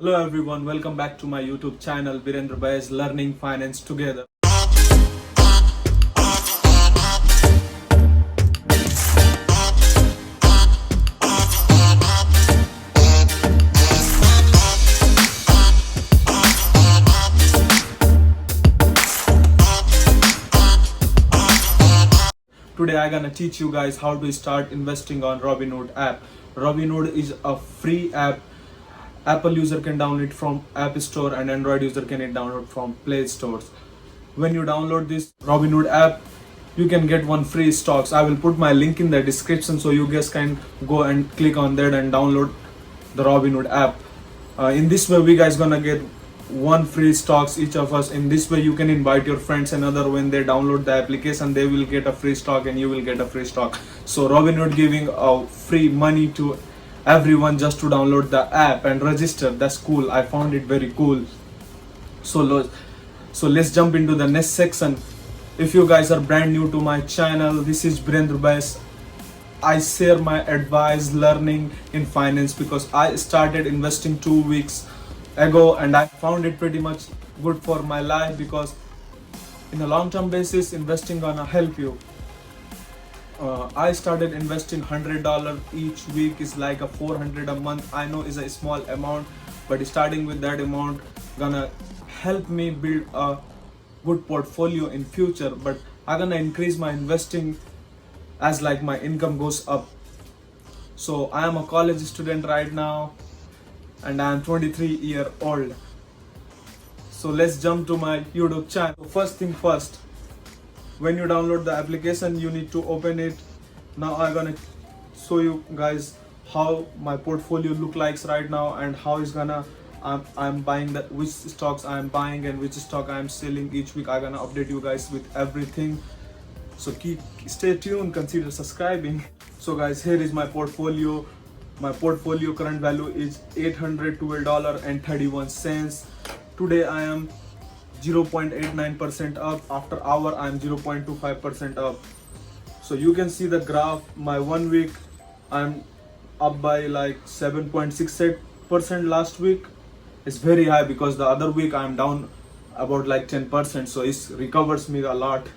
Hello everyone, welcome back to my YouTube channel Virendra Bhai's Learning Finance Together. Today I'm gonna teach you guys how to start investing on Robinhood app. Robinhood is a free app. Apple user can download it from App Store and Android user can download from Play Stores. When you download this Robinhood app, you can get one free stocks. I will put my link in the description so you guys can go and click on that and download the Robinhood app. In this way, we guys gonna get one free stocks each of us. In this way, you can invite your friends and other. When they download the application, they will get a free stock and you will get a free stock. So Robinhood giving free money to everyone just to download the app and register. That's cool. I found it very cool. So let's jump into the next section. If you guys are brand new to my channel, this is Virendra Bhai. I share my advice, learning in finance because I started investing 2 weeks ago and I found it pretty much good for my life because in a long-term basis, investing gonna help you. I started investing $100 each week is like a $400 a month. I know is a small amount, but starting with that amount gonna help me build a good portfolio in future. But I'm gonna increase my investing as like my income goes up. So I am a college student right now and I am 23-year-old. So let's jump to my YouTube channel. First thing first, when you download the application, you need to open it. Now I'm gonna show you guys how my portfolio look like right now and how it's gonna I'm buying which stocks I'm buying and which stock I'm selling each week. I'm gonna update you guys with everything. So stay tuned, consider subscribing. So guys, here is my portfolio. My portfolio current value is $812.31. Today I am 0.89% up. After hour I am 0.25% up. So you can see the graph. My 1 week I'm up by like 7.68% last week. It's very high because the other week I'm down about like 10%. So it recovers me a lot.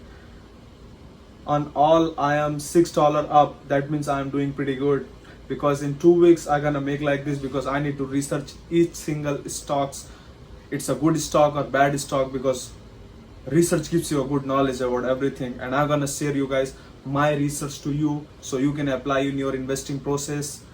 On all I am $6 up. That means I am doing pretty good because in 2 weeks I'm gonna make like this because I need to research each single stocks. It's a good stock or bad stock because research gives you a good knowledge about everything, and I'm gonna share you guys my research to you so you can apply in your investing process.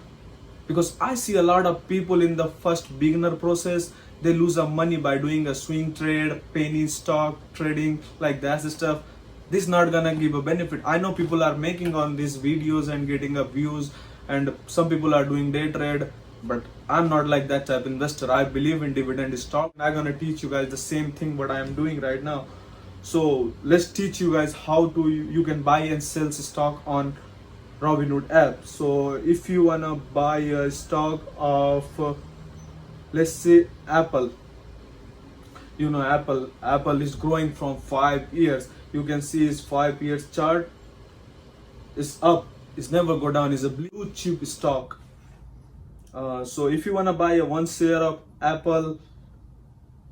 Because I see a lot of people in the first beginner process, they lose some money by doing a swing trade, penny stock trading, like that stuff. This is not gonna give a benefit. I know people are making on these videos and getting a views, and some people are doing day trade, but I'm not like that type of investor. I believe in dividend stock. I'm gonna teach you guys the same thing what I am doing right now. So let's teach you guys how to you can buy and sell stock on Robinhood app. So if you wanna buy a stock of let's say Apple, you know Apple is growing from 5 years. You can see its 5 years chart is up. It's never go down. It's a blue chip stock. So if you wanna buy a 1 share of Apple,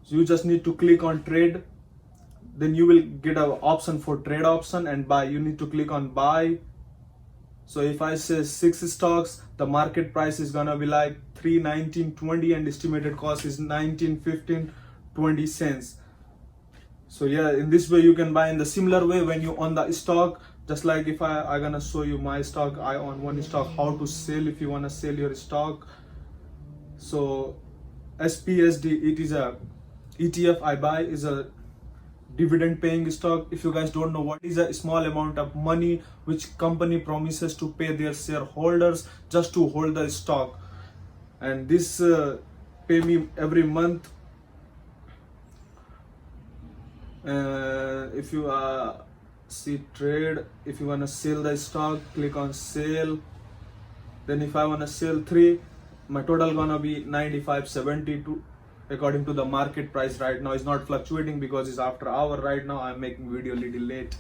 you just need to click on trade. Then you will get an option for trade option and buy. You need to click on buy. So if I say 6 stocks, the market price is gonna be like $3.19.20 and estimated cost is $19.15.20. So yeah, in this way you can buy in the similar way when you own the stock. Just like if I gonna show you my stock, I own one stock, how to sell if you wanna sell your stock. So SPSD, it is a ETF I buy, is a dividend paying stock. If you guys don't know what is a small amount of money which company promises to pay their shareholders just to hold the stock, and this pay me every month. If you see trade, if you want to sell the stock, click on sell. Then if I want to sell 3, my total gonna be 95.72 according to the market price right now. It's not fluctuating because it's after hour right now. I'm making video little late.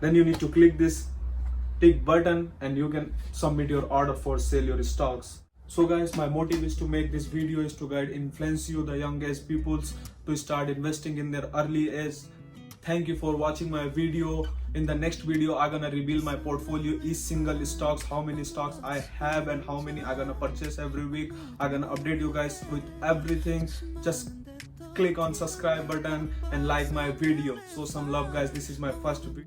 Then you need to click this tick button and you can submit your order for sell your stocks. So guys, my motive is to make this video is to guide influence you the young age peoples to start investing in their early age. Thank you for watching my video. In the next video, I'm gonna reveal my portfolio, each single stocks, how many stocks I have and how many I'm gonna purchase every week. I'm gonna update you guys with everything. Just click on subscribe button and like my video. Show some love guys. This is my first video.